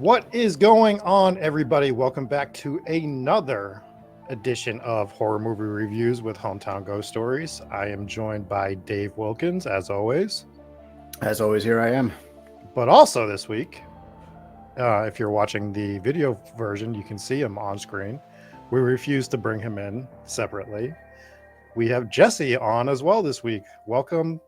What is going on, everybody? Welcome back to another edition of Horror Movie Reviews with Hometown Ghost Stories. I am joined by Dave Wilkins, as always. As always, here I am. But also this week, if you're watching the video version, you can see him on screen. We refuse to bring him in separately. We have Jesse on as well this week. Welcome.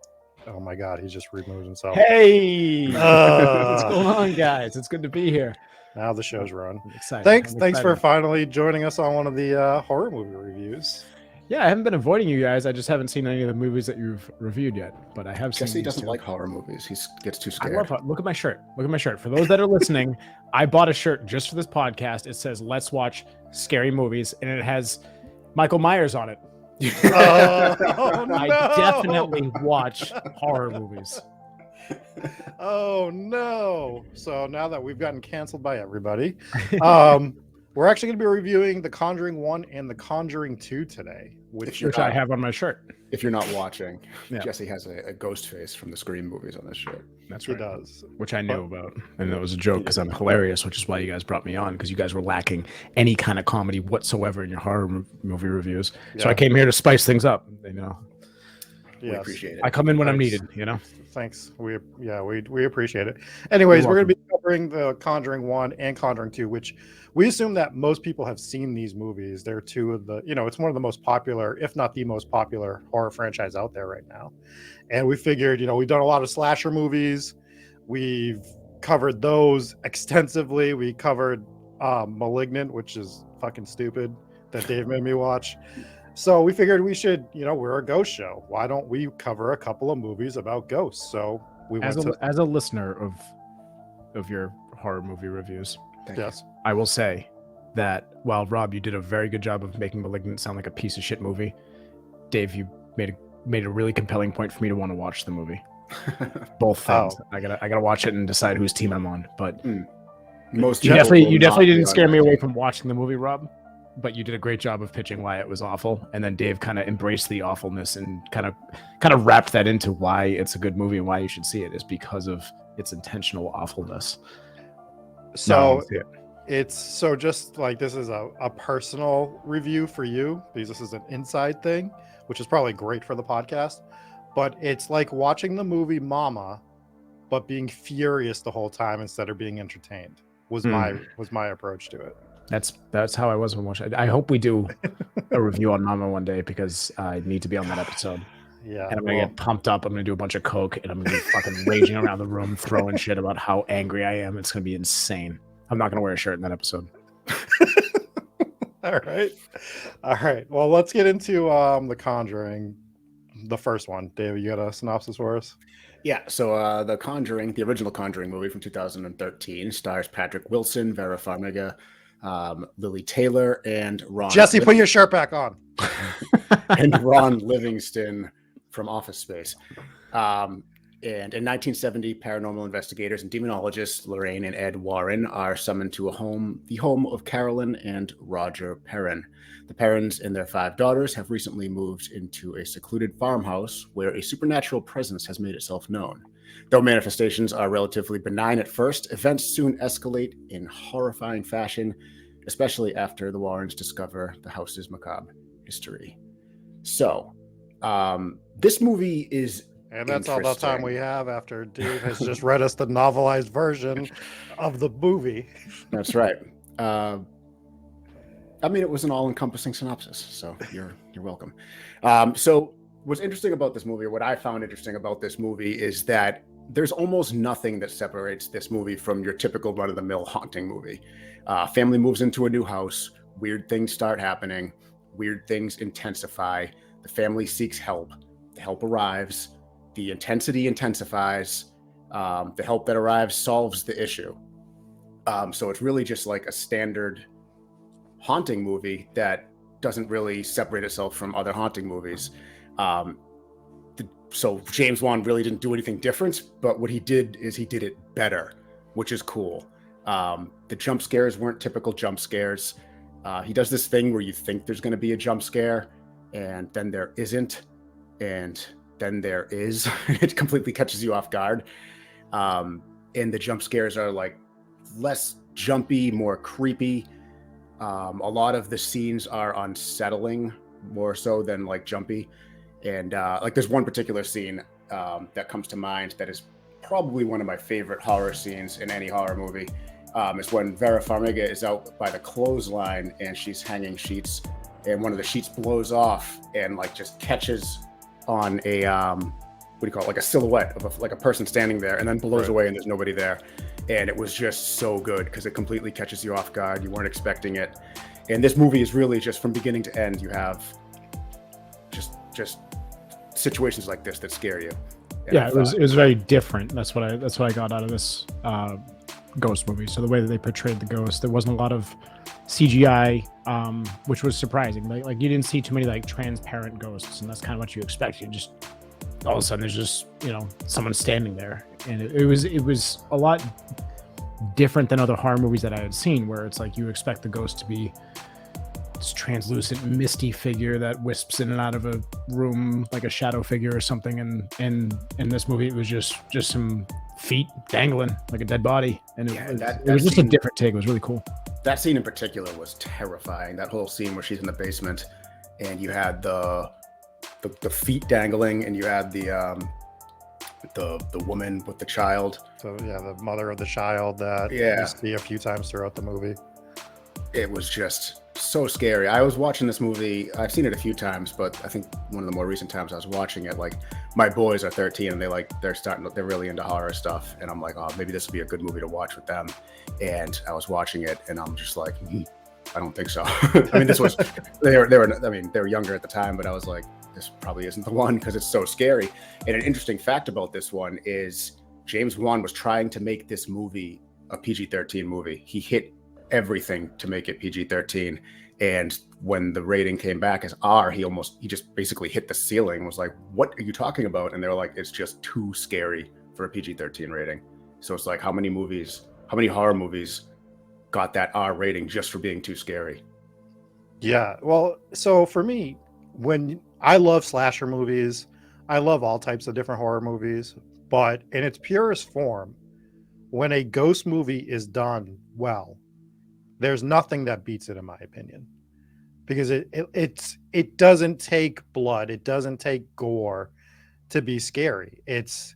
Oh my God, he just removed himself. Hey, what's going on, guys? It's good to be here. Now the show's run. I'm excited. Thanks for finally joining us on one of the horror movie reviews. Yeah, I haven't been avoiding you guys. I just haven't seen any of the movies that you've reviewed yet, but I have seen. Jesse doesn't like horror movies. He gets too scared. Look at my shirt. Look at my shirt. For those that are listening, I bought a shirt just for this podcast. It says "Let's watch scary movies," and it has Michael Myers on it. Oh, no. I definitely watch horror movies. Oh no! So now that we've gotten canceled by everybody, we're actually going to be reviewing The Conjuring 1 and The Conjuring 2 today, which I have on my shirt. If you're not watching, Yeah. Jesse has a ghost face from the Scream movies on this shirt. That's he right. does. Which I knew about, and that was a joke because I'm hilarious, which is why you guys brought me on, because you guys were lacking any kind of comedy whatsoever in your horror movie reviews. So I came here to spice things up. You know, We appreciate it. I come in when I'm needed. You know. Thanks. We appreciate it. Anyways, we're going to be covering The Conjuring 1 and Conjuring 2, which we assume that most people have seen these movies. They're two of the, it's one of the most popular, if not the most popular horror franchise out there right now. And we figured, we've done a lot of slasher movies. We've covered those extensively. We covered Malignant, which is fucking stupid, that Dave made me watch. So we figured we should, we're a ghost show. Why don't we cover a couple of movies about ghosts? So we as a listener of your horror movie reviews, yes, I will say that while Rob, you did a very good job of making Malignant sound like a piece of shit movie, Dave, you made a really compelling point for me to want to watch the movie. Both things. I gotta watch it and decide whose team I'm on. But you definitely didn't scare me away from watching the movie, Rob. But you did a great job of pitching why it was awful, and then Dave kind of embraced the awfulness and kind of wrapped that into why it's a good movie and why you should see it is because of its intentional awfulness. So it's so just like this is a personal review for you because this is an inside thing, which is probably great for the podcast. But it's like watching the movie Mama, but being furious the whole time instead of being entertained. Was my approach to it. That's how I was when watching. I hope we do a review on Mama one day because I need to be on that episode. Yeah, and I'm gonna get pumped up. I'm gonna do a bunch of coke, and I'm gonna be fucking raging around the room, throwing shit about how angry I am. It's gonna be insane. I'm not gonna wear a shirt in that episode. All right. Well, let's get into The Conjuring, the first one. David, you got a synopsis for us? Yeah, so The Conjuring, the original Conjuring movie from 2013, stars Patrick Wilson, Vera Farmiga, Lily Taylor, and Ron. Jesse, put your shirt back on. And Ron Livingston from Office Space. And in 1970, paranormal investigators and demonologists Lorraine and Ed Warren are summoned to the home of Carolyn and Roger Perrin. The Perrins and their 5 daughters have recently moved into a secluded farmhouse where a supernatural presence has made itself known. Though manifestations are relatively benign at first, events soon escalate in horrifying fashion, especially after the Warrens discover the house's macabre history. So, this movie is And that's all the time we have after Dave has just read us the novelized version of the movie. That's right. I mean, it was an all-encompassing synopsis, so you're welcome. So what's interesting about this movie, or what I found interesting about this movie, is that there's almost nothing that separates this movie from your typical run-of-the-mill haunting movie. Family moves into a new house, weird things start happening, weird things intensify, the family seeks help, the help arrives, the intensity intensifies, the help that arrives solves the issue. So it's really just like a standard haunting movie that doesn't really separate itself from other haunting movies. So James Wan really didn't do anything different, but what he did is he did it better, which is cool. The jump scares weren't typical jump scares. He does this thing where you think there's going to be a jump scare, and then there isn't, and then there is. It completely catches you off guard. And the jump scares are like less jumpy, more creepy. A lot of the scenes are unsettling more so than like jumpy. And like there's one particular scene that comes to mind that is probably one of my favorite horror scenes in any horror movie. Is when Vera Farmiga is out by the clothesline and she's hanging sheets, and one of the sheets blows off and like just catches on a what do you call it, like a silhouette of like a person standing there, and then blows away and there's nobody there. And it was just so good because it completely catches you off guard. You weren't expecting it. And this movie is really just from beginning to end, you have just situations like this that scare you. And yeah, it was very different. That's what I got out of this ghost movie. So the way that they portrayed the ghost, there wasn't a lot of CGI, which was surprising. Like you didn't see too many like transparent ghosts, and that's kind of what you expect. You just all of a sudden there's just someone standing there, and it was a lot different than other horror movies that I had seen, where it's like you expect the ghost to be this translucent, misty figure that wisps in and out of a room like a shadow figure or something. And in this movie, it was just some feet dangling like a dead body, and it was just a different take. It was really cool. That scene in particular was terrifying. That whole scene where she's in the basement, and you had the feet dangling, and you had the woman with the child. So yeah, the mother of the child that you see a few times throughout the movie. It was just so scary. I was watching this movie. I've seen it a few times, but I think one of the more recent times I was watching it, like my boys are 13 and they're really into horror stuff, and I'm like, oh, maybe this would be a good movie to watch with them. And I was watching it, and I'm just like, I don't think so. I mean, they were younger at the time, but I was like, this probably isn't the one because it's so scary. And an interesting fact about this one is James Wan was trying to make this movie a PG-13 movie. He hit everything to make it PG-13, and when the rating came back as R, he just basically hit the ceiling and was like, what are you talking about? And they were like, it's just too scary for a PG-13 rating. So it's like, how many horror movies got that R rating just for being too scary? Yeah, well, so for me, when I love slasher movies, I love all types of different horror movies, but in its purest form, when a ghost movie is done well, there's nothing that beats it, in my opinion, because it doesn't take blood, it doesn't take gore to be scary. It's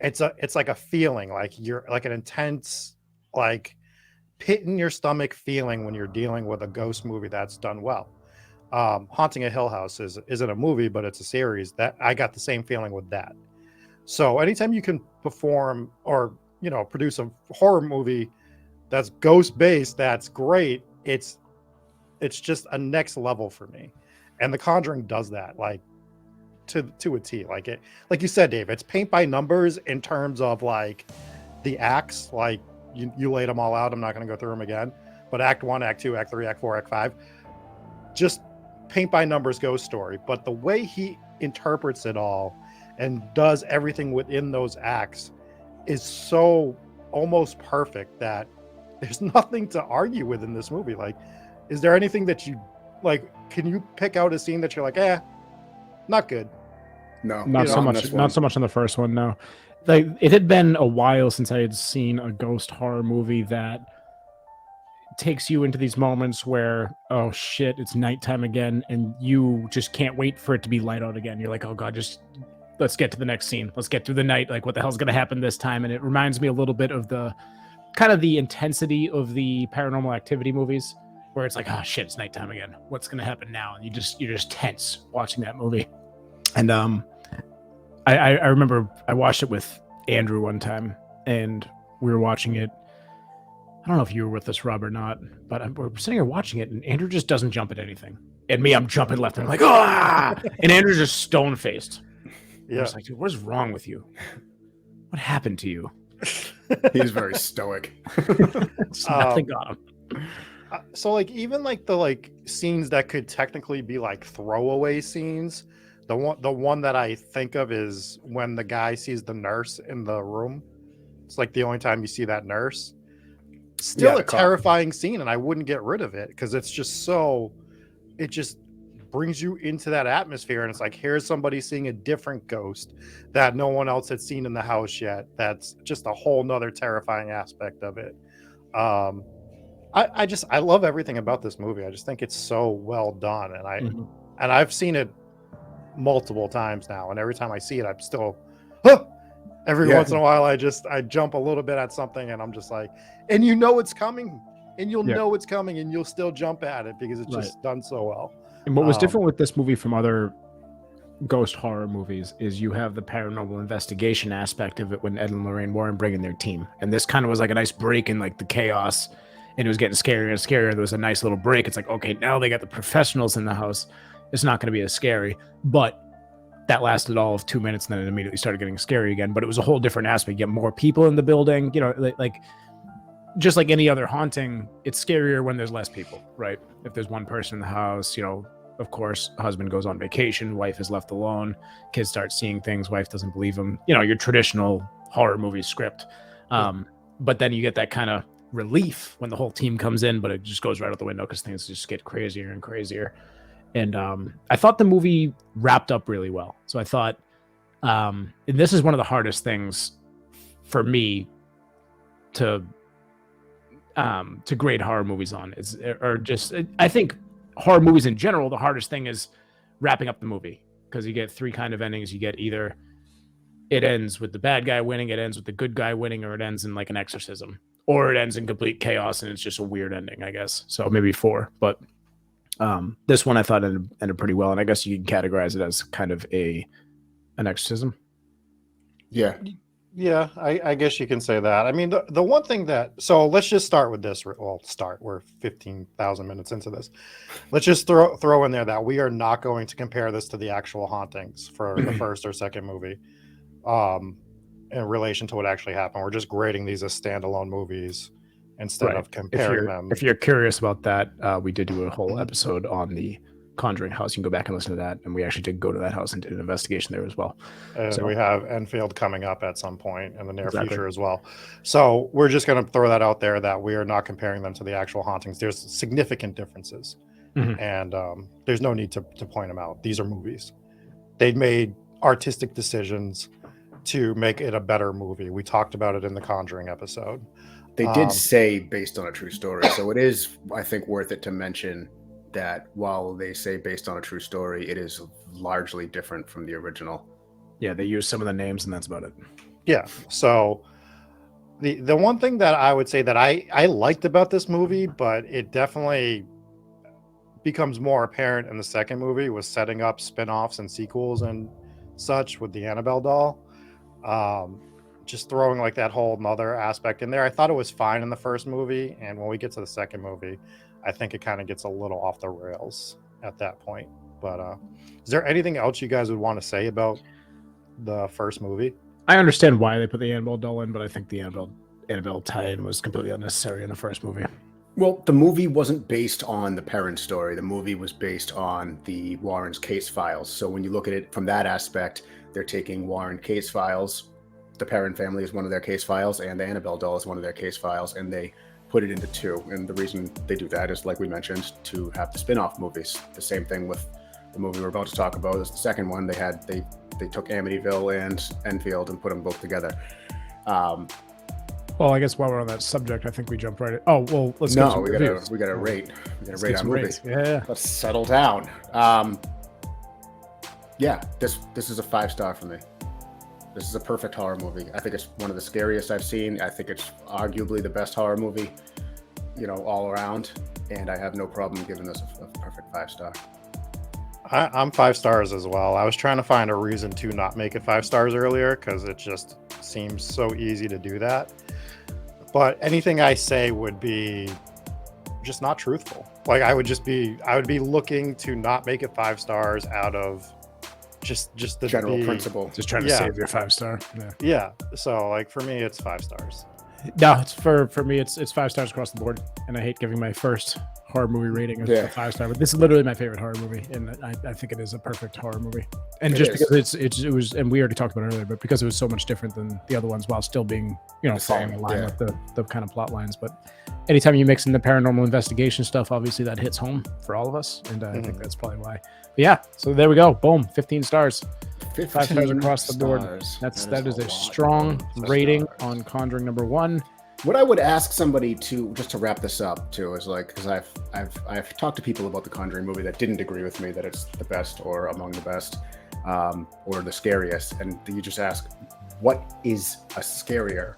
like a feeling, like you're like an intense, like pit in your stomach feeling when you're dealing with a ghost movie that's done well. Haunting a Hill House isn't a movie, but it's a series that I got the same feeling with that. So anytime you can perform or produce a horror movie that's ghost based, that's great. It's just a next level for me, and The Conjuring does that like to a T. Like you said, Dave, it's paint by numbers in terms of like the acts. Like you laid them all out. I'm not going to go through them again, but Act 1, Act 2, Act 3, Act 4, Act 5, just paint by numbers ghost story. But the way he interprets it all and does everything within those acts is so almost perfect that there's nothing to argue with in this movie. Like, is there anything that you like? Can you pick out a scene that you're like, not good? No, not so much. Not so much on the first one. No, like it had been a while since I had seen a ghost horror movie that takes you into these moments where, oh shit, it's nighttime again, and you just can't wait for it to be light out again. You're like, oh god, just let's get to the next scene. Let's get through the night. Like, what the hell's going to happen this time? And it reminds me a little bit of the kind of the intensity of the Paranormal Activity movies, where it's like, oh shit, it's nighttime again. What's going to happen now? And you're just tense watching that movie. And I remember I watched it with Andrew one time, and we were watching it. I don't know if you were with us, Rob, or not, but we're sitting here watching it, and Andrew just doesn't jump at anything. And me, I'm jumping left, and I'm like, ah! And Andrew's just stone-faced. Yeah. I was like, dude, what's wrong with you? What happened to you? He's very stoic. Nothing got him. So like even like the like scenes that could technically be like throwaway scenes, the one that I think of is when the guy sees the nurse in the room. It's like the only time you see that nurse. Still a terrifying scene, and I wouldn't get rid of it because it's just so, it just brings you into that atmosphere, and it's like, here's somebody seeing a different ghost that no one else had seen in the house yet. That's just a whole nother terrifying aspect of it. I love everything about this movie. I just think it's so well done, and I've seen it multiple times now, and every time I see it, I'm still, huh! Every once in a while, I jump a little bit at something, and I'm just like, and you know it's coming, and you'll know it's coming, and you'll still jump at it because it's just done so well. And what was different with this movie from other ghost horror movies is you have the paranormal investigation aspect of it when Ed and Lorraine Warren bring in their team, and this kind of was like a nice break in like the chaos, and it was getting scarier and scarier. There was a nice little break. It's like, okay, now they got the professionals in the house. It's not going to be as scary, but that lasted all of 2 minutes, and then it immediately started getting scary again. But it was a whole different aspect. You get more people in the building, you know, like just like any other haunting, it's scarier when there's less people, right? If there's one person in the house, you know, of course, husband goes on vacation, wife is left alone, kids start seeing things, wife doesn't believe them, you know, your traditional horror movie script. But then you get that kind of relief when the whole team comes in, but it just goes right out the window because things just get crazier and crazier. And I thought the movie wrapped up really well. So I thought, and this is one of the hardest things for me to grade horror movies on, I think horror movies in general, the hardest thing is wrapping up the movie, because you get three kind of endings. You get either it ends with the bad guy winning, it ends with the good guy winning, or it ends in like an exorcism, or it ends in complete chaos and it's just a weird ending, I guess. So maybe four, but this one I thought ended pretty well, and I guess you can categorize it as kind of an exorcism. Yeah, I guess you can say that. I mean, the one thing so let's just start with this. Well, we're 15,000 minutes into this. Let's just throw in there that we are not going to compare this to the actual hauntings for the first or second movie in relation to what actually happened. We're just grading these as standalone movies instead of comparing them. If you're curious about that, we did do a whole episode on the Conjuring house. You can go back and listen to that, and we actually did go to that house and did an investigation there as well. And we have Enfield coming up at some point in the near future as well. So we're just going to throw that out there that we are not comparing them to the actual hauntings. There's significant differences, and there's no need to point them out. These are movies. They made artistic decisions to make it a better movie. We talked about it in the Conjuring episode. They did say based on a true story, so it is, I think, worth it to mention that while they say based on a true story, it is largely different from the original. Yeah, they use some of the names, and that's about it. Yeah. So the one thing that I would say that I liked about this movie, but it definitely becomes more apparent in the second movie, was setting up spin-offs and sequels and such with the Annabelle doll. Just throwing like that whole mother aspect in there. I thought it was fine in the first movie, and when we get to the second movie, I think it kind of gets a little off the rails at that point. But is there anything else you guys would want to say about the first movie? I understand why they put the Annabelle doll in, but I think the Annabelle tie-in was completely unnecessary in the first movie. Well, the movie wasn't based on the Perrin story. The movie was based on the Warren's case files. So when you look at it from that aspect, they're taking Warren case files. The Perrin family is one of their case files, and the Annabelle doll is one of their case files, and they put it into two. And the reason they do that is, like we mentioned, to have the spin-off movies. The same thing with the movie we're about to talk about is the second one. They took Amityville and Enfield and put them both together. Well, I guess while we're on that subject, I think we jumped right in. Oh, well, let's go. No, we gotta rate. We gotta rate our movie. Yeah. Let's settle down. Yeah, this is a 5-star for me. This is a perfect horror movie. I think it's one of the scariest I've seen. I think it's arguably the best horror movie, all around. And I have no problem giving this a perfect 5-star. I'm 5 stars as well. I was trying to find a reason to not make it 5 stars earlier, because it just seems so easy to do that. But anything I say would be just not truthful. Like I would be looking to not make it 5 stars out of just the general principle. Just trying to save your 5-star. Yeah. So like for me, it's 5 stars. No, it's for me. It's 5 stars across the board, and I hate giving my first horror movie rating as a 5-star. But this is literally my favorite horror movie, and I think it is a perfect horror movie. And because it was, and we already talked about it earlier, but because it was so much different than the other ones, while still being following a line with the kind of plot lines. But anytime you mix in the paranormal investigation stuff, obviously that hits home for all of us, and I think that's probably why. But yeah, so there we go. Boom, 15 stars. 5 stars across the board. That is a strong rating on Conjuring number 1. What I would ask somebody to, just to wrap this up too, is like, because I've talked to people about the Conjuring movie that didn't agree with me that it's the best or among the best, or the scariest, and you just ask, what is a scarier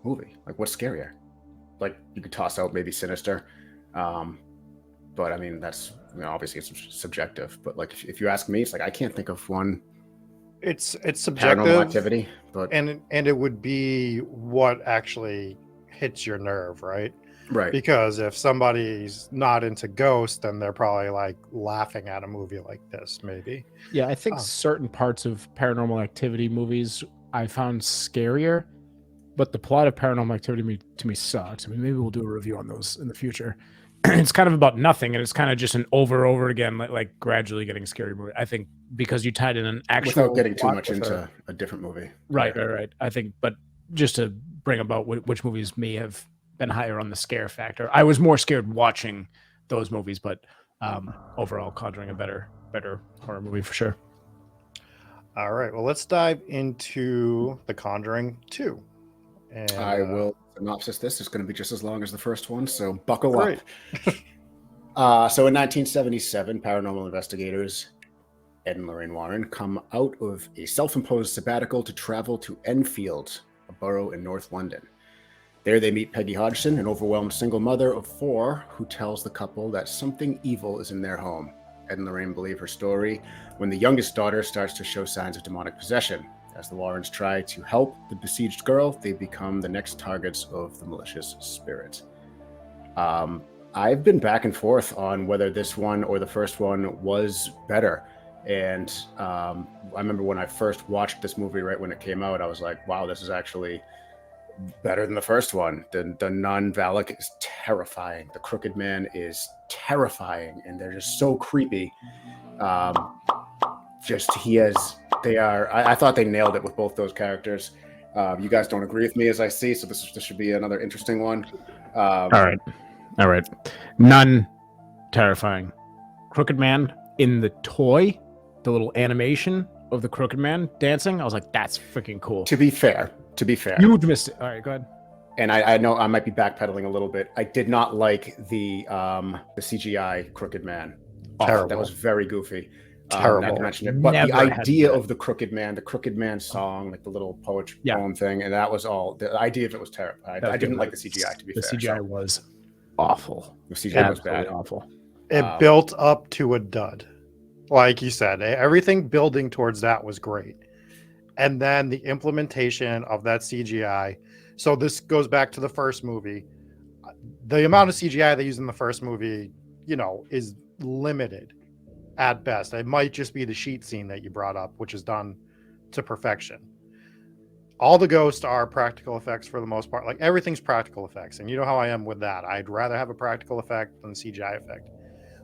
movie? Like, what's scarier? Like, you could toss out maybe Sinister, but I mean that's, you know, obviously it's subjective. But like, if you ask me, it's like I can't think of one. It's subjective. Paranormal Activity, but and it would be what actually hits your nerve, right? right. Because if somebody's not into ghosts, then they're probably like laughing at a movie like this, maybe. Yeah, I think certain parts of Paranormal Activity movies I found scarier, but the plot of Paranormal Activity to me sucks. I mean, maybe we'll do a review on those in the future. It's kind of about nothing, and it's kind of just an over again, like gradually getting scary movie. I think because you tied in an actual without getting too much into a different movie. Right. I think, but just to bring about which movies may have been higher on the scare factor. I was more scared watching those movies, but overall, Conjuring a better horror movie for sure. All right, well, let's dive into The Conjuring 2. And I will synopsis this. It's going to be just as long as the first one, so buckle up. So in 1977, paranormal investigators Ed and Lorraine Warren come out of a self-imposed sabbatical to travel to Enfield, a borough in North London. There they meet Peggy Hodgson, an overwhelmed single mother of 4, who tells the couple that something evil is in their home. Ed and Lorraine believe her story when the youngest daughter starts to show signs of demonic possession. As the Warrens try to help the besieged girl, they become the next targets of the malicious spirit. I've been back and forth on whether this one or the first one was better. And I remember when I first watched this movie right when it came out, I was like, wow, this is actually better than the first one. The nun Valak is terrifying. The Crooked Man is terrifying, and they're just so creepy. I thought they nailed it with both those characters. You guys don't agree with me, as I see, so this should be another interesting one. All right. Nun, terrifying. Crooked Man in the toy, the little animation of the Crooked Man dancing. I was like, that's freaking cool. To be fair, you missed it. All right, go ahead. And I know I might be backpedaling a little bit. I did not like the CGI Crooked Man. Terrible. That was very goofy. Terrible. Not to mention it, but Never the idea of the Crooked Man song, like the little poem thing, and that was all. The idea of it was terrible. I didn't like the CGI. To be fair, the CGI was awful. The CGI was bad. Awful. It built up to a dud. Like you said, everything building towards that was great. And then the implementation of that CGI. So this goes back to the first movie. The amount of CGI they use in the first movie, is limited at best. It might just be the sheet scene that you brought up, which is done to perfection. All the ghosts are practical effects for the most part. Like, everything's practical effects. And you know how I am with that. I'd rather have a practical effect than a CGI effect.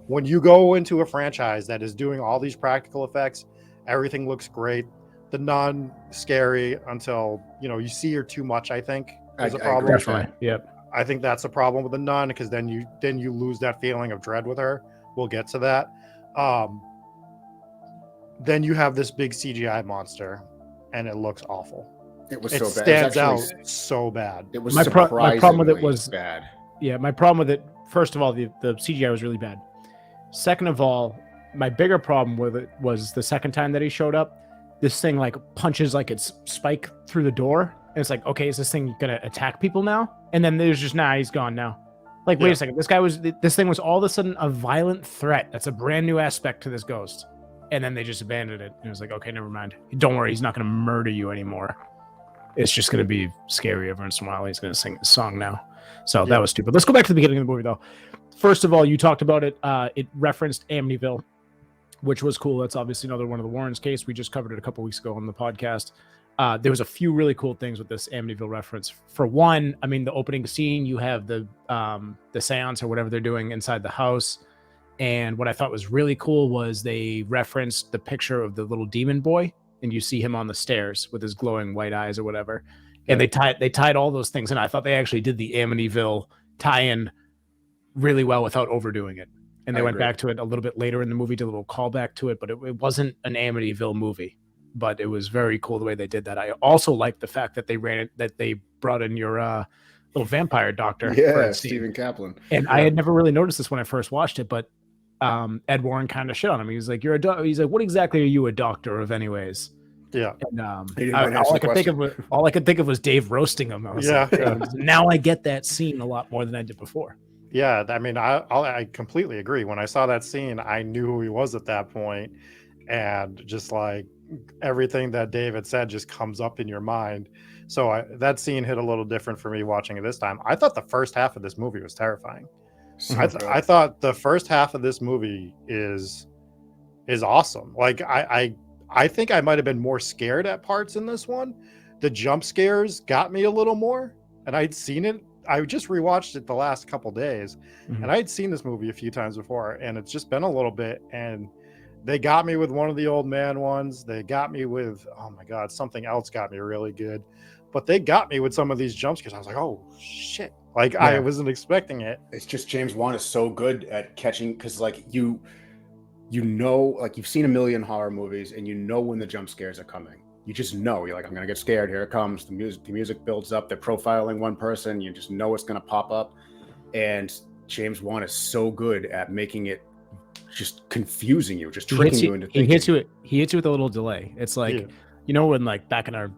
When you go into a franchise that is doing all these practical effects, everything looks great. The Nun, scary until, you see her too much, I think, is a problem. Definitely. Yep. I think that's a problem with the Nun, because then you lose that feeling of dread with her. We'll get to that. Then you have this big CGI monster, and it looks awful. It was It so bad. stands out so bad. It was my problem with it surprisingly was bad. Yeah, my problem with it, first of all, the CGI was really bad. Second of all, my bigger problem with it was the second time that he showed up, this thing like punches like its spike through the door. And it's like, okay, is this thing gonna attack people now? And then there's just, he's gone now. Like, wait a second, this thing was all of a sudden a violent threat. That's a brand new aspect to this ghost. And then they just abandoned it. And it was like, okay, never mind. Don't worry, he's not gonna murder you anymore. It's just gonna be scary every once in a while. He's gonna sing the song now. So that was stupid. Let's go back to the beginning of the movie though. First of all, you talked about it. It referenced Amityville, which was cool. That's obviously another one of the Warrens' case. We just covered it a couple weeks ago on the podcast. There was a few really cool things with this Amityville reference. For one, I mean, the opening scene, you have the seance or whatever they're doing inside the house. And what I thought was really cool was they referenced the picture of the little demon boy, and you see him on the stairs with his glowing white eyes or whatever. And they tied all those things in. I thought they actually did the Amityville tie-in really well without overdoing it. And they went back to it a little bit later in the movie, did a little callback to it, but it wasn't an Amityville movie. But it was very cool the way they did that. I also liked the fact that they brought in your little vampire doctor. Yeah, Stephen Kaplan. And I had never really noticed this when I first watched it, but Ed Warren kind of shit on him. He was like, "You're a doctor." He's like, "What exactly are you a doctor of, anyways?" Yeah. And all I could think of was Dave roasting him. I was like, now I get that scene a lot more than I did before. Yeah, I mean, I completely agree. When I saw that scene, I knew who he was at that point, and just like everything that David said just comes up in your mind. So that scene hit a little different for me watching it this time. I thought the first half of this movie was terrifying. I thought the first half of this movie is awesome. Like I think I might have been more scared at parts in this one. The jump scares got me a little more, and I'd seen it. I just rewatched it the last couple days, and I'd seen this movie a few times before, and it's just been a little bit. And they got me with one of the old man ones. They got me with, oh my God, something else got me really good. But they got me with some of these jump scares. I was like, oh shit. Like I wasn't expecting it. It's just James Wan is so good at catching, because like you know, like you've seen a million horror movies and you know when the jump scares are coming. You just know. You're like, I'm gonna get scared. Here it comes. The music builds up. They're profiling one person. You just know it's gonna pop up. And James Wan is so good at making it just confusing you, just tricking you into thinking. He hits you with a little delay. It's like, you know, when like back in our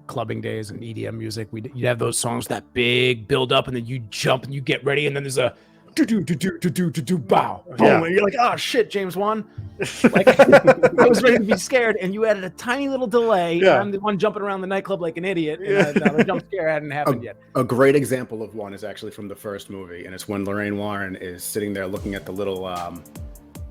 clubbing days and EDM music, you'd have those songs that big build up, and then you jump and you get ready, and then there's a bow, boom, and you're like, oh shit, James Wan. Like I was ready to be scared, and you added a tiny little delay. And I'm the one jumping around the nightclub like an idiot, and the jump scare hadn't happened yet. A great example of one is actually from the first movie, and it's when Lorraine Warren is sitting there looking at the little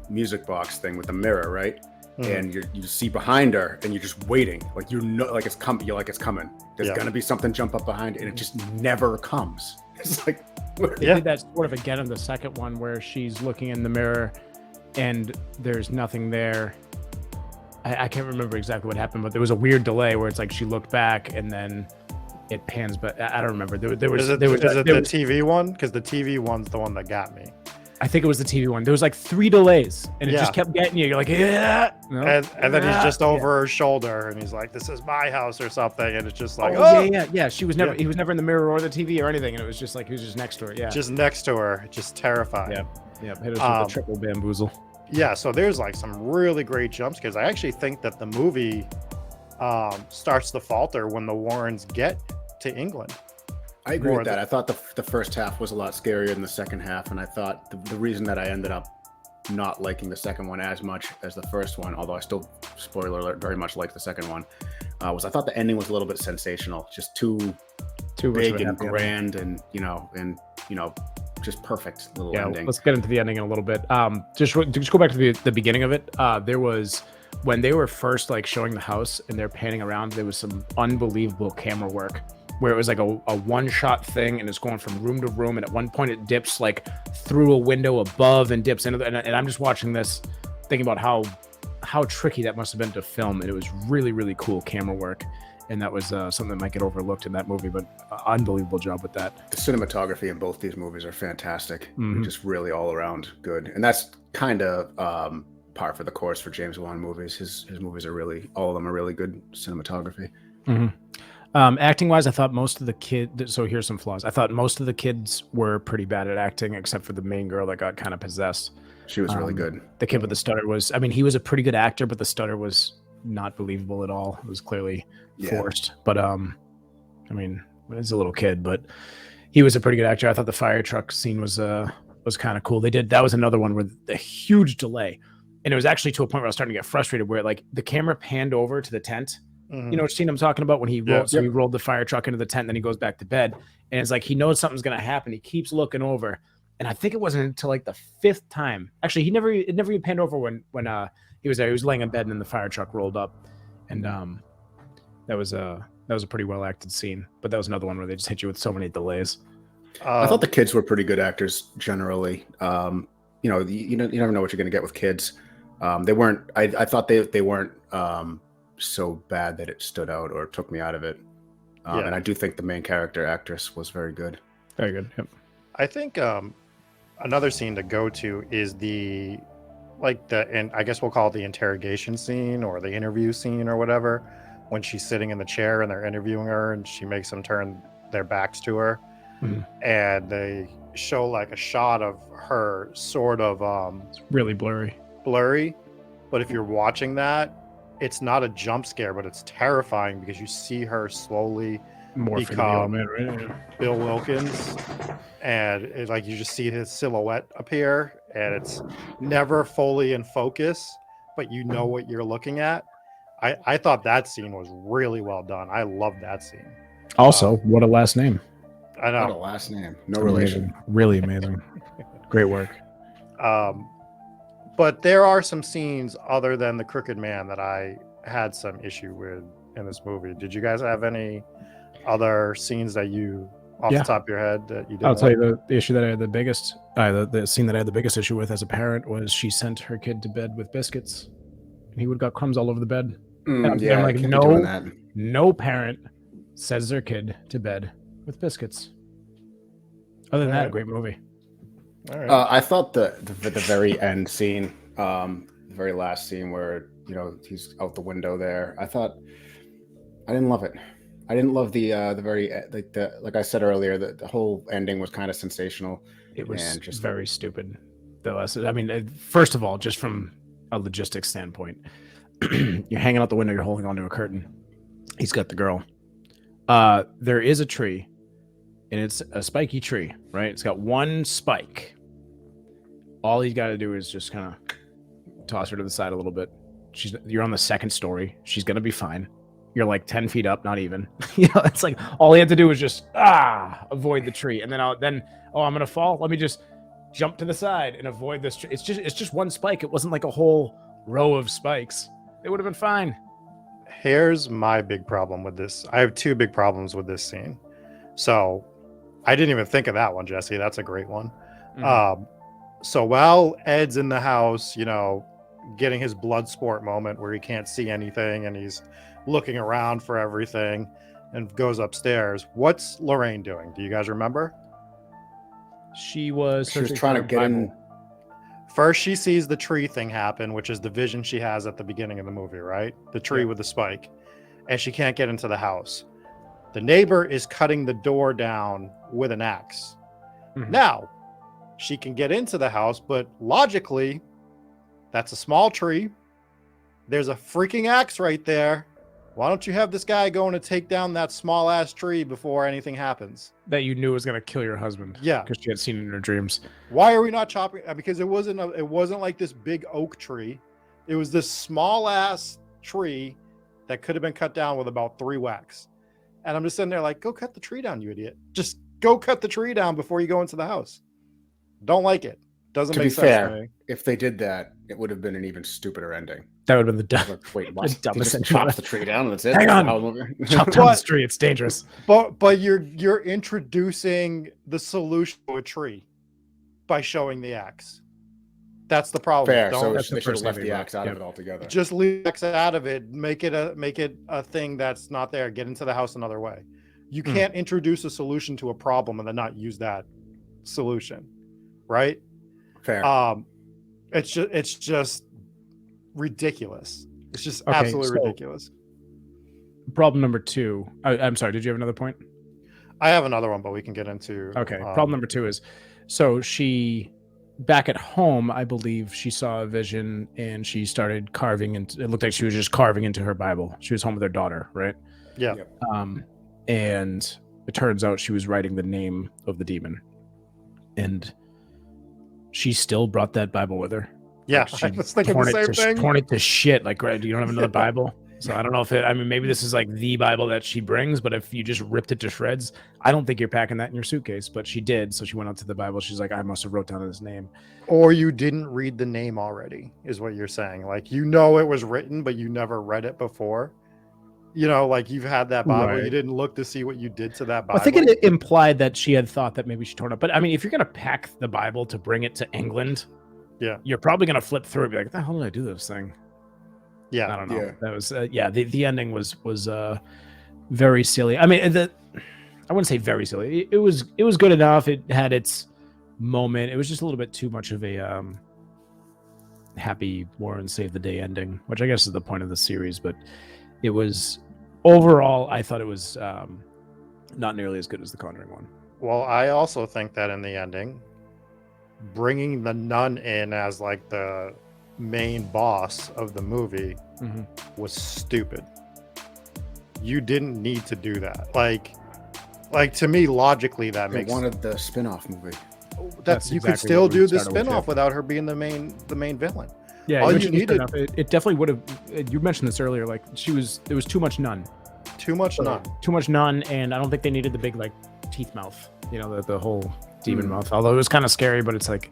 music box thing with the mirror, right? And you see behind her, and you're just waiting, like you know, like it's coming. You're like, it's coming. There's gonna be something jump up behind, and it just never comes. It's like they did that sort of again in the second one, where she's looking in the mirror, and there's nothing there. I can't remember exactly what happened, but there was a weird delay where it's like she looked back, and then it pans. But I don't remember. There was the TV one? Because the TV one's the one that got me. I think it was the TV one. There was like 3 delays, and it just kept getting you. You're like, yeah. No, and then he's just over her shoulder, and he's like, "This is my house" or something, and it's just like, yeah. She was never. He was never in the mirror or the TV or anything, and it was just like he was just next to her. Yeah, just next to her, just terrifying. Yeah. Hit us with a triple bamboozle. Yeah. So there's like some really great jump scares. I actually think that the movie starts to falter when the Warrens get to England. I agree with that. I thought the first half was a lot scarier than the second half, and I thought the reason that I ended up not liking the second one as much as the first one, although I still, spoiler alert, very much like the second one, was I thought the ending was a little bit sensational, just too big and grand, and just perfect little ending. Let's get into the ending in a little bit. Just go back to the beginning of it. There was, when they were first like showing the house and they're panning around, there was some unbelievable camera work, where it was like a one-shot thing, and it's going from room to room, and at one point it dips like through a window above and dips into and I'm just watching this thinking about how tricky that must have been to film, and it was really, really cool camera work, and that was something that might get overlooked in that movie, but unbelievable job with that. The cinematography in both these movies are fantastic. Just really all around good, and that's kind of par for the course for James Wan movies. His movies are really, all of them are really good cinematography. Acting wise, I thought most of the kids, so here's some flaws. I thought most of the kids were pretty bad at acting, except for the main girl that got kind of possessed. She was really good. The kid with the stutter was, I mean, he was a pretty good actor, but the stutter was not believable at all. It was clearly forced. But I mean, he's a little kid, but he was a pretty good actor. I thought the fire truck scene was kind of cool. That was another one with a huge delay, and it was actually to a point where I was starting to get frustrated, where like the camera panned over to the tent. You know what scene I'm talking about, when he rolled, he rolled the fire truck into the tent, and then he goes back to bed, and it's like he knows something's gonna happen. He keeps looking over, and I think it wasn't until like the 5th time. Actually, it never even panned over when he was there. He was laying in bed, and then the fire truck rolled up, and that was a pretty well acted scene. But that was another one where they just hit you with so many delays. I thought the kids were pretty good actors generally. You never know what you're gonna get with kids. They weren't. I thought they weren't. So bad that it stood out or took me out of it. And I do think the main character actress was very good. Very good. Yep. I think another scene to go to is and I guess we'll call it the interrogation scene or the interview scene or whatever, when she's sitting in the chair and they're interviewing her and she makes them turn their backs to her. and they show like a shot of her sort of It's really blurry. but if you're watching that, it's not a jump scare, but it's terrifying because you see her slowly More for the old man, right? Bill Wilkins, and it's like you just see his silhouette appear, and it's never fully in focus, but you know what you're looking at. I thought that scene was really well done. I love that scene. Also, what a last name. I know. What a last name. No relation. Really amazing. Great work. But there are some scenes other than the Crooked Man that I had some issue with in this movie. Did you guys have any other scenes that you, off the top of your head, that you did? I'll tell you the issue that I had the biggest, the scene that I had the biggest issue with as a parent was she sent her kid to bed with biscuits, and he would got crumbs all over the bed. I'm like, no parent sends their kid to bed with biscuits. Other than that, great movie. All right. I thought the very end scene, the very last scene where he's out the window there. I didn't love it. I didn't love the very like I said earlier, the whole ending was kind of sensational. It was just very stupid. I mean, first of all, just from a logistics standpoint, you're hanging out the window, you're holding onto a curtain. He's got the girl. There is a tree, and it's a spiky tree, right? It's got one spike. All he's got to do is just kind of toss her to the side a little bit. You're on the second story. She's gonna be fine. You're like 10 feet up, not even. It's like all he had to do was just avoid the tree, and then I'm gonna fall. Let me just jump to the side and avoid this tree. It's just one spike. It wasn't like a whole row of spikes. It would have been fine. Here's my big problem with this. I have two big problems with this scene. So I didn't even think of that one, Jesse. That's a great one. Mm-hmm. So while Ed's in the house, getting his blood sport moment where he can't see anything and he's looking around for everything and goes upstairs, what's Lorraine doing? Do you guys remember? She was trying to get in. First, she sees the tree thing happen, which is the vision she has at the beginning of the movie, right? The tree with the spike. And she can't get into the house. The neighbor is cutting the door down with an axe. Mm-hmm. Now, she can get into the house, but logically, that's a small tree. There's a freaking axe right there. Why don't you have this guy going to take down that small ass tree before anything happens? That you knew was going to kill your husband. Yeah. Because she had seen it in her dreams. Why are we not chopping? Because it wasn't like this big oak tree. It was this small ass tree that could have been cut down with about 3 whacks. And I'm just sitting there like, go cut the tree down, you idiot. Just go cut the tree down before you go into the house. Don't like it. Doesn't make sense to me. If they did that, it would have been an even stupider ending. That would have been the dumbest. Wait, what? Just chop the tree down and that's it. Hang on. Chop down the tree. It's dangerous. But you're introducing the solution to a tree by showing the axe. That's the problem. Fair. So they should have left the axe out of it altogether. Just leave the axe out of it. Make it a thing that's not there. Get into the house another way. You can't introduce a solution to a problem and then not use that solution, right? Fair. It's just ridiculous. It's just absolutely ridiculous. Problem number 2. I'm sorry. Did you have another point? I have another one, but we can get into. Okay. Problem number 2 is, so she, back at home, I believe she saw a vision and she started carving into. It looked like she was just carving into her Bible. She was home with her daughter, right? Yeah. And it turns out she was writing the name of the demon, and she still brought that Bible with her. Yeah, I was thinking the same thing. Torn it to shit. Like, you don't have another Bible? So I don't know if maybe this is like the Bible that she brings, but if you just ripped it to shreds, I don't think you're packing that in your suitcase, but she did. So she went out to the Bible. She's like, I must have wrote down his name. Or you didn't read the name already, is what you're saying. Like, it was written, but you never read it before. Like you've had that Bible, right. You didn't look to see what you did to that Bible. I think it implied that she had thought that maybe she torn it. But I mean, if you're going to pack the Bible to bring it to England, you're probably going to flip through and be like, what the hell did I do this thing? Yeah. I don't know. Yeah. That was, the ending was very silly. I mean, I wouldn't say very silly. It was good enough. It had its moment. It was just a little bit too much of a happy Warren save the day ending, which I guess is the point of the series, but it was overall, I thought it was not nearly as good as the Conjuring one. Well, I also think that in the ending, bringing the nun in as like the main boss of the movie was stupid. You didn't need to do that. Like to me, logically, that They makes. wanted the spin-off movie. That's you could still do the spin-off without her being the main villain. Yeah, all you needed. It definitely would have. You mentioned this earlier. Like there was too much nun. Too much nun, and I don't think they needed the big like teeth mouth. You know, the whole demon mouth. Although it was kind of scary, but it's like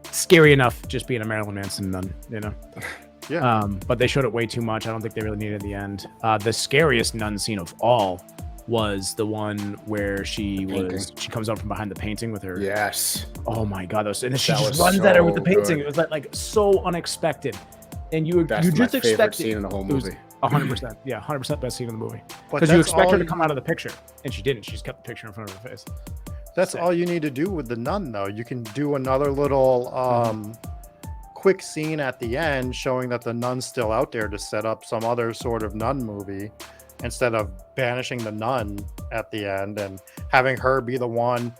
scary enough just being a Marilyn Manson nun. You know. Yeah. But they showed it way too much. I don't think they really needed the end. The scariest nun scene of all was the one where she comes out from behind the painting with her. Yes. Oh my god, and she just runs at her with the painting. Good. It was like so unexpected, and you just expect scene in the whole movie. 100%, yeah, 100% best scene in the movie. Because you expect her to come out of the picture, and she didn't. She just kept the picture in front of her face. That's all you need to do with the nun, though. You can do another little quick scene at the end showing that the nun's still out there to set up some other sort of nun movie, instead of banishing the nun at the end and having her be the one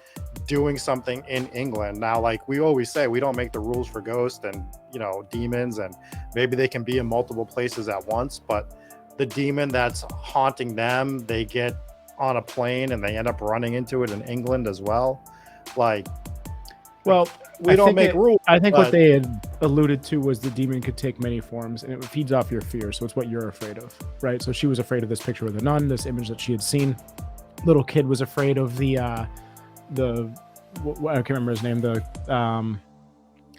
doing something in England. Now, like we always say, we don't make the rules for ghosts and, you know, demons, and maybe they can be in multiple places at once, but the demon that's haunting them, they get on a plane and they end up running into it in England as well. Like, well, we don't make rules. I think what they had alluded to was the demon could take many forms, and it feeds off your fear. So it's what you're afraid of, right? So she was afraid of this picture of the nun, this image that she had seen. Little kid was afraid of the I can't remember his name. The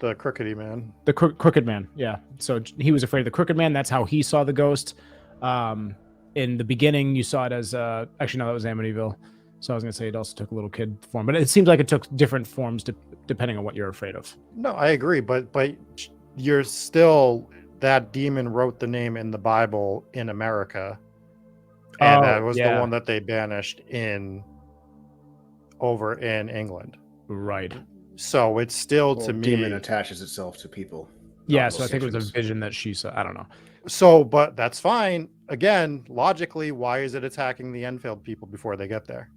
crookedy man. The crooked man. Yeah. So he was afraid of the crooked man. That's how he saw the ghost. In the beginning, you saw it as actually no, that was Amityville. So I was gonna say it also took a little kid form, but it seems like it took different forms depending on what you're afraid of. No, I agree, but you're still, that demon wrote the name in the Bible in America, and that was the one that they banished over in England. Right. So it's still, to me, demon attaches itself to people. Yeah, so I think it was a vision that she saw. I don't know. So, but that's fine. Again, logically, why is it attacking the Enfield people before they get there?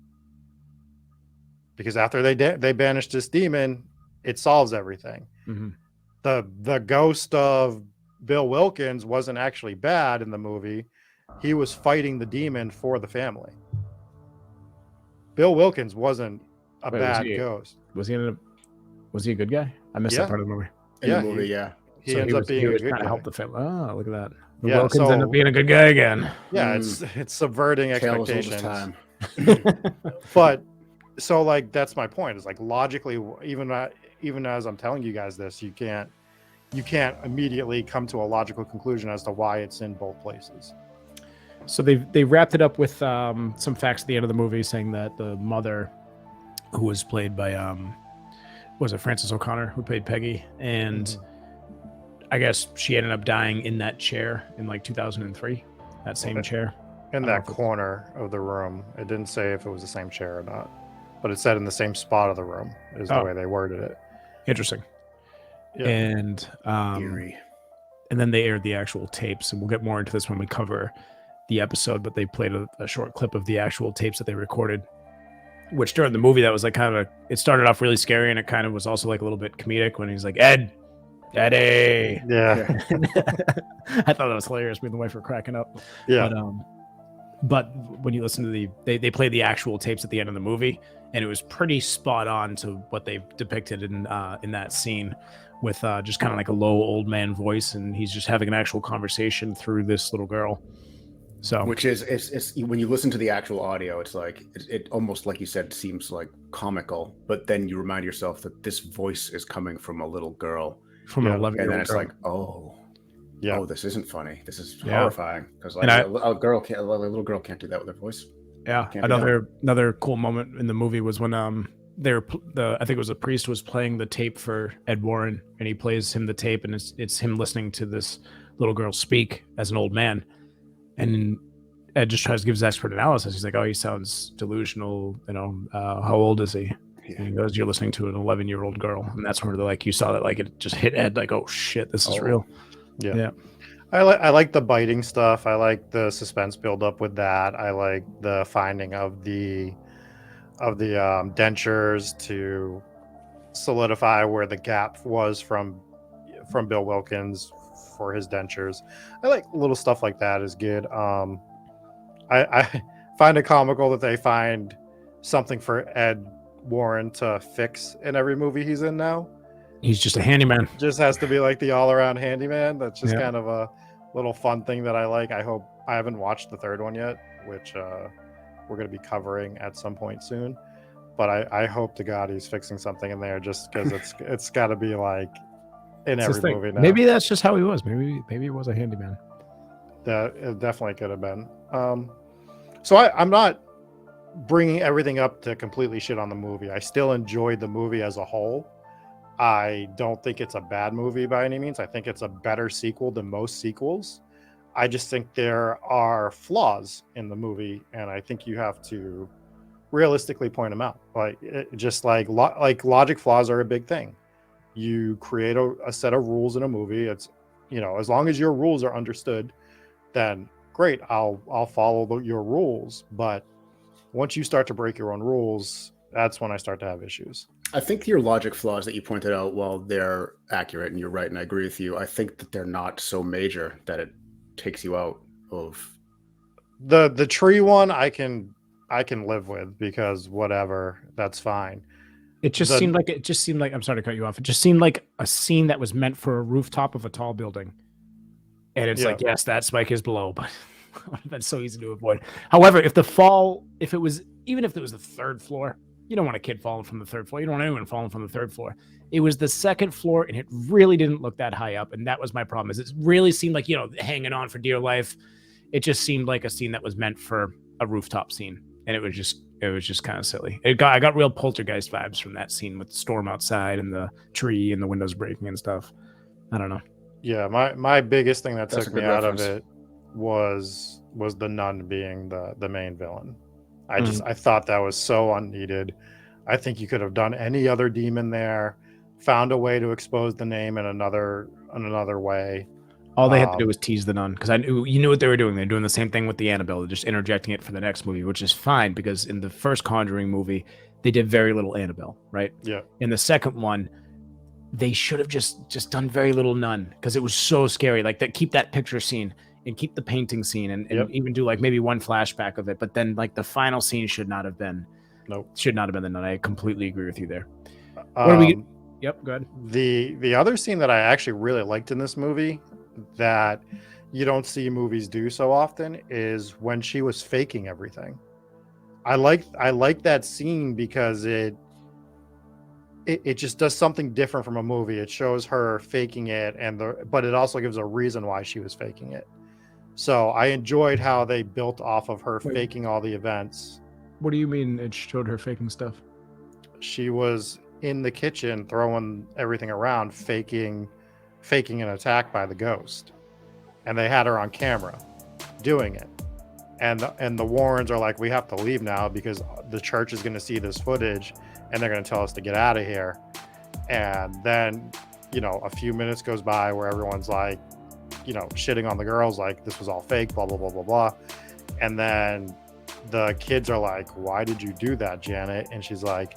Because after they banished this demon, it solves everything. Mm-hmm. The ghost of Bill Wilkins wasn't actually bad in the movie. He was fighting the demon for the family. Bill Wilkins wasn't a bad ghost. Was he a good guy? I missed that part of the movie. In the movie, He ends up being a good guy. To help the family. Oh, look at that. Yeah, Wilkins ended up being a good guy again. Yeah, it's subverting expectations. Time. But so, like, that's my point. Is like, logically, even as I'm telling you guys this, you can't immediately come to a logical conclusion as to why it's in both places. So they wrapped it up with some facts at the end of the movie, saying that the mother, who was played by was it Frances O'Connor, who played Peggy, and I guess she ended up dying in that chair in like 2003, that same chair. In that corner of the room. It didn't say if it was the same chair or not, but it said in the same spot of the room is the way they worded it. Interesting. Yeah. And then they aired the actual tapes, and we'll get more into this when we cover the episode, but they played a short clip of the actual tapes that they recorded, which during the movie, that was like it started off really scary, and it kind of was also like a little bit comedic when he's like, Eddie. Yeah. I thought that was hilarious. Me and the wife were cracking up. Yeah. But when you listen to they played the actual tapes at the end of the movie, and it was pretty spot on to what they've depicted in that scene, with just kind of like a low old man voice, and he's just having an actual conversation through this little girl. So, which is it's when you listen to the actual audio, it's like it almost, like you said, seems like comical, but then you remind yourself that this voice is coming from a little girl. From an 11-year-old and then it's girl. like, oh, this isn't funny. This is Yeah. horrifying, because like a little girl can't do that with her voice. Yeah, another cool moment in the movie was when I think it was a priest was playing the tape for Ed Warren, and he plays him the tape, and it's him listening to this little girl speak as an old man, and Ed just tries to give his expert analysis. He's like, "Oh, he sounds delusional. You know, how old is he?" Yeah. And he goes, "You're listening to an 11-year-old girl," and that's where like you saw that like it just hit Ed like, "Oh shit, this is real." Yeah. I like the biting stuff. I like the suspense build up with that. I like the finding of the dentures to solidify where the gap was from Bill Wilkins for his dentures. I like little stuff like that is good. I find it comical that they find something for Ed Warren to fix in every movie he's in now. He's just a handyman. Just has to be like the all-around handyman. That's just kind of a little fun thing that I like. I hope I haven't watched the third one yet, which we're going to be covering at some point soon. But I hope to God he's fixing something in there, just because it's got to be like in every movie now. Maybe that's just how he was. Maybe he was a handyman. That it definitely could have been. So I'm not bringing everything up to completely shit on the movie. I still enjoyed the movie as a whole. I don't think it's a bad movie by any means. I think it's a better sequel than most sequels. I just think there are flaws in the movie, and I think you have to realistically point them out. Like logic flaws are a big thing. You create a set of rules in a movie. It's, as long as your rules are understood, then great, I'll follow your rules. But once you start to break your own rules, that's when I start to have issues. I think your logic flaws that you pointed out, while they're accurate and you're right, and I agree with you, I think that they're not so major that it takes you out of the tree one. I can live with, because whatever, that's fine. It just seemed like I'm sorry to cut you off. It just seemed like a scene that was meant for a rooftop of a tall building. And it's like, yes, that spike is below, but that's so easy to avoid. However, even if it was the third floor, you don't want a kid falling from the third floor. You don't want anyone falling from the third floor. It was the second floor, and it really didn't look that high up. And that was my problem, is it really seemed like, hanging on for dear life. It just seemed like a scene that was meant for a rooftop scene. And it was just kind of silly. I got real Poltergeist vibes from that scene with the storm outside and the tree and the windows breaking and stuff. I don't know. Yeah, my biggest thing that took me out of it was the nun being the main villain. I thought that was so unneeded. I think you could have done any other demon there, found a way to expose the name in another way. All they had to do was tease the nun, because you knew what they were doing. They're doing the same thing with the Annabelle, just interjecting it for the next movie, which is fine, because in the first Conjuring movie, they did very little Annabelle, right? Yeah. In the second one, they should have just done very little nun, because it was so scary. Like that, keep that picture scene and keep the painting scene, and even do like maybe one flashback of it. But then like the final scene should not have been the nun. I completely agree with you there. Yep, go ahead. The other scene that I actually really liked in this movie, that you don't see movies do so often, is when she was faking everything. I like that scene because it just does something different from a movie. It shows her faking it, but it also gives a reason why she was faking it. So I enjoyed how they built off of her faking all the events. What do you mean it showed her faking stuff? She was in the kitchen throwing everything around, faking an attack by the ghost, and they had her on camera doing it. And the Warrens are like, we have to leave now because the church is going to see this footage and they're going to tell us to get out of here. And then, a few minutes goes by where everyone's like, shitting on the girls, like this was all fake, blah, blah, blah, blah, blah. And then the kids are like, why did you do that, Janet? And she's like,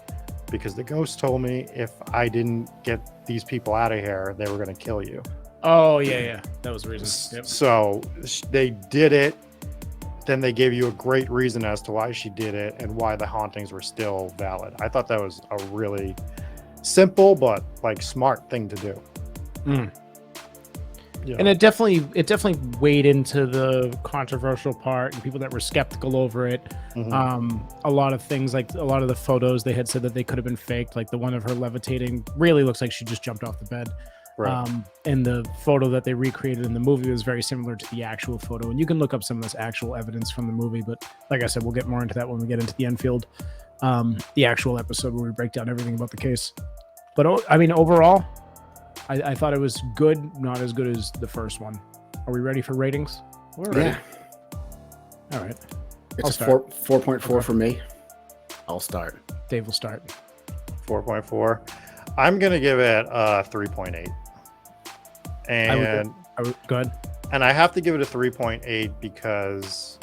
because the ghost told me if I didn't get these people out of here, they were going to kill you. Oh, yeah. That was the reason. Yep. So they did it. Then they gave you a great reason as to why she did it and why the hauntings were still valid. I thought that was a really simple but like smart thing to do. Yeah. And it definitely weighed into the controversial part and people that were skeptical over it. A lot of things, like a lot of the photos, they had said that they could have been faked. Like the one of her levitating really looks like she just jumped off the bed. Right. And the photo that they recreated in the movie was very similar to the actual photo. And you can look up some of this actual evidence from the movie. But like I said, we'll get more into that when we get into the Enfield, the actual episode where we break down everything about the case. But I mean, overall, I thought it was good, not as good as the first one. Are we ready for ratings? We're ready. Yeah. All right. It's a 4.4 for me. I'll start. Dave will start. 4.4. I'm going to give it a 3.8. And go ahead. And I have to give it a 3.8 because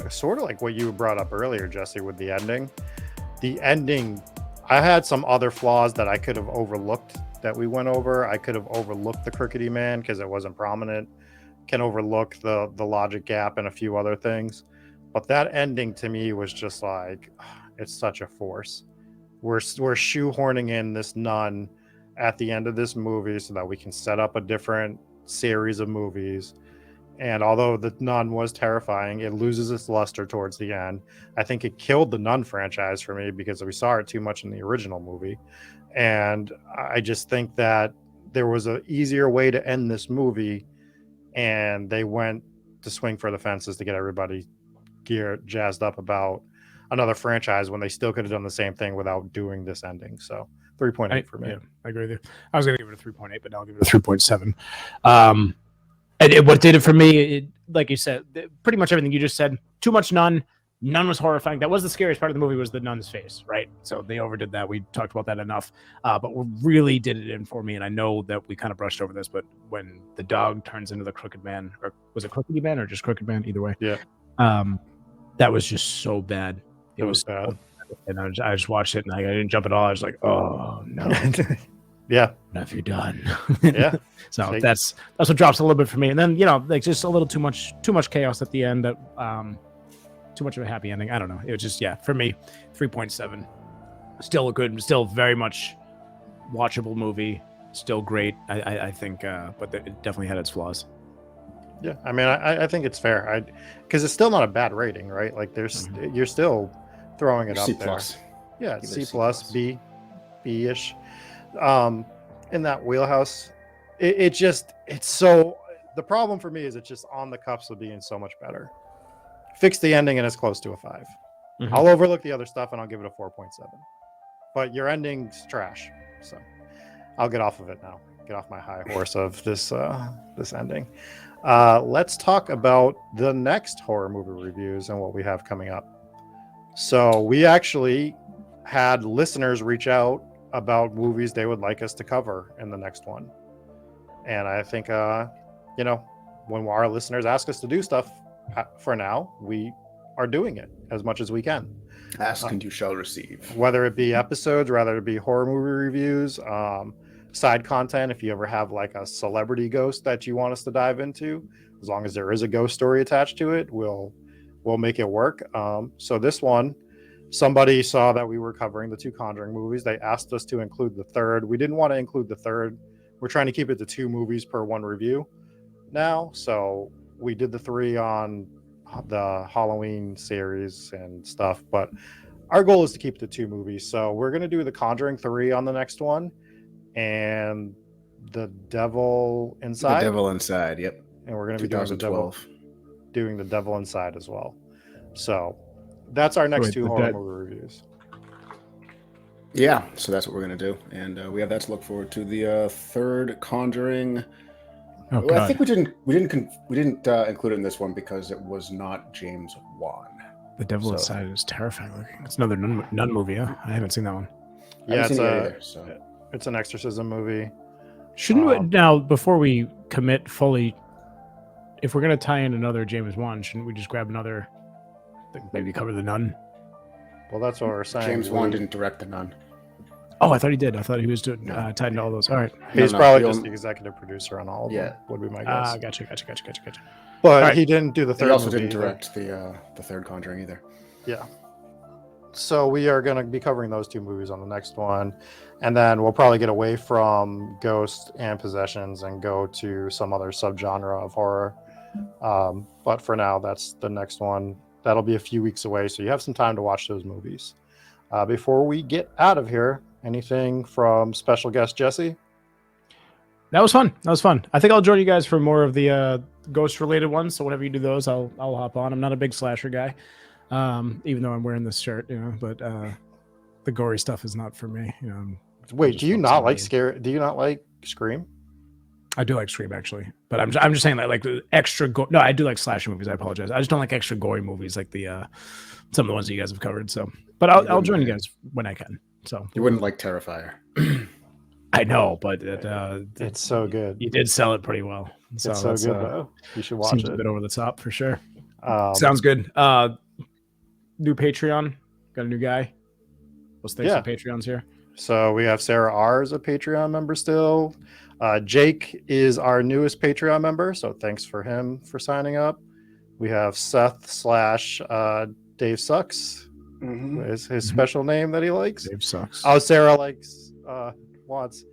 sort of like what you brought up earlier, Jesse, with the ending. the ending, I had some other flaws that I could have overlooked that we went over. I could have overlooked the crookedy man because it wasn't prominent. Can overlook the logic gap and a few other things. But that ending to me was just like, it's such a force. We're shoehorning in this nun at the end of this movie so that we can set up a different series of movies. And although the nun was terrifying, it loses its luster towards the end. I think it killed the Nun franchise for me because we saw it too much in the original movie. And I just think that there was an easier way to end this movie, and they went to swing for the fences to get everybody jazzed up about another franchise when they still could have done the same thing without doing this ending. So 3.8 for me. Yeah, I agree with you. I was going to give it a 3.8, but now I'll give it a 3.7. And what did it for me, like you said, pretty much everything you just said. Too much nun. Nun was horrifying. That was the scariest part of the movie, was the nun's face, right? So they overdid that. We talked about that enough. But what really did it in for me, and I know that we kind of brushed over this, but when the dog turns into the crooked man, or was it crookedy man or just crooked man? Either way. Yeah. That was just so bad. It was bad. And I just watched it, and I didn't jump at all. I was like, oh, no. Yeah. What have you done? Yeah. So that's what drops a little bit for me. And then, like just a little too much chaos at the end. That too much of a happy ending. I don't know. It was just, for me, 3.7. Still a good, still very much watchable movie. Still great, I think, but it definitely had its flaws. Yeah, I mean, I think it's fair. Because it's still not a bad rating, right? Like you're still throwing it up C+. there. Yeah, Give it C+, C+. B-ish. In that wheelhouse, it's so. The problem for me is it's just on the cups of being so much better. Fix the ending and it's close to a 5. Mm-hmm. I'll overlook the other stuff and I'll give it a 4.7. But your ending's trash, so I'll get off of it now. Get off my high horse of this ending. Let's talk about the next horror movie reviews and what we have coming up. So we actually had listeners reach out about movies they would like us to cover in the next one. And I think, when our listeners ask us to do stuff, for now, we are doing it as much as we can. Ask and you shall receive. Whether it be episodes, whether it be horror movie reviews, side content, if you ever have like a celebrity ghost that you want us to dive into, as long as there is a ghost story attached to it, we'll make it work. So this one, somebody saw that we were covering the 2 Conjuring movies. They asked us to include the third. We didn't want to include the third. We're trying to keep it to 2 movies per 1 review now. So we did the 3 on the Halloween series and stuff, but our goal is to keep the 2 movies. So we're going to do the Conjuring 3 on the next one, and the Devil Inside. The Devil Inside, yep. And we're going to be doing the Devil Inside as well. So that's our next 2 horror movie reviews. Yeah, so that's what we're going to do. And we have that to look forward to. The third Conjuring. Oh, well, I think we didn't include it in this one because it was not James Wan. The Devil Inside is terrifying looking. It's another nun movie, huh? I haven't seen that one. Yeah, it's an exorcism movie. Shouldn't we, now, before we commit fully, if we're going to tie in another James Wan, shouldn't we just grab another, maybe cover the Nun? Well, that's what we're saying. James Wan didn't direct the Nun. Oh, I thought he did. I thought he was doing tied into all those. All right. He's probably just the executive producer on all of them, would be my guess. Gotcha. But he didn't do the third He also movie didn't direct the third Conjuring either. Yeah. So we are going to be covering those 2 movies on the next one. And then we'll probably get away from ghosts and possessions and go to some other subgenre of horror. But for now, that's the next one. That'll be a few weeks away, so you have some time to watch those movies. Before we get out of here, anything from special guest Jesse? That was fun. I think I'll join you guys for more of the ghost-related ones. So whenever you do those, I'll hop on. I'm not a big slasher guy, even though I'm wearing this shirt, but the gory stuff is not for me. Wait, do you not like scary? Do you not like Scream? I do like Scream, actually, but I'm just saying that like the extra no, I do like slasher movies. I apologize. I just don't like extra gory movies like the some of the ones that you guys have covered. So, but I'll join you guys when I can. So you wouldn't like Terrifier. I know, but it's so good. You did sell it pretty well. So it's so good, though. You should watch it. A bit over the top for sure. Sounds good. New Patreon. Got a new guy. Let's thank some Patreons here. So we have Sarah R as a Patreon member still. Jake is our newest Patreon member, so thanks for him for signing up. We have Seth / Dave Sucks. Is his special name that he likes. Dave Sucks. Oh, Sarah wants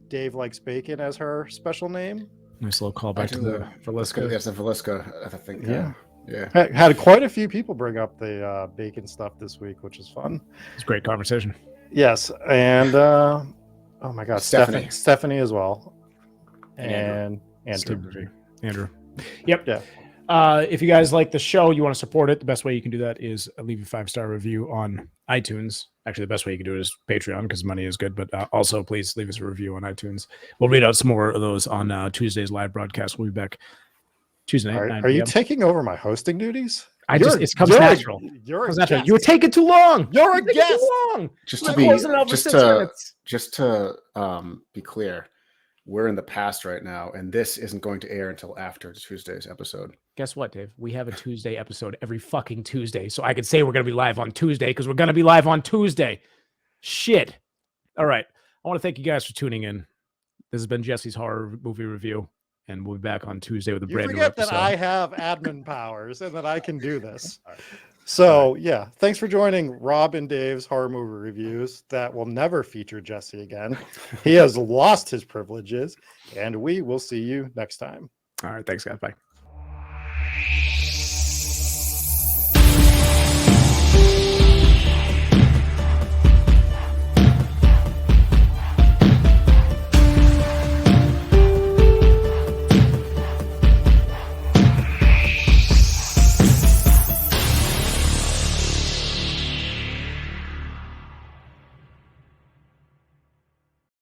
Dave Likes Bacon as her special name. Nice little callback to the Velisca. Yes, the Velisca, I think. Yeah. Yeah. Had quite a few people bring up the bacon stuff this week, which is fun. It's a great conversation. Yes, and oh my God, Stephanie as well, and Andrew. Yep. Yeah. If you guys like the show, you want to support it, the best way you can do that is leave a 5-star review on iTunes. Actually, the best way you can do it is Patreon because money is good, but also please leave us a review on iTunes. We'll read out some more of those on Tuesday's live broadcast. We'll be back Tuesday night. Are you taking over my hosting duties? It comes natural. You were taking too long. You're a guest. Too long. Just to be clear, we're in the past right now, and this isn't going to air until after Tuesday's episode. Guess what, Dave? We have a Tuesday episode every fucking Tuesday, so I could say we're going to be live on Tuesday because we're going to be live on Tuesday. Shit. All right. I want to thank you guys for tuning in. This has been Jesse's horror movie review, and we'll be back on Tuesday with a brand new episode. You forget that I have admin powers and that I can do this. So, yeah, thanks for joining Rob and Dave's horror movie reviews that will never feature Jesse again. He has lost his privileges, and we will see you next time. All right. Thanks, guys. Bye.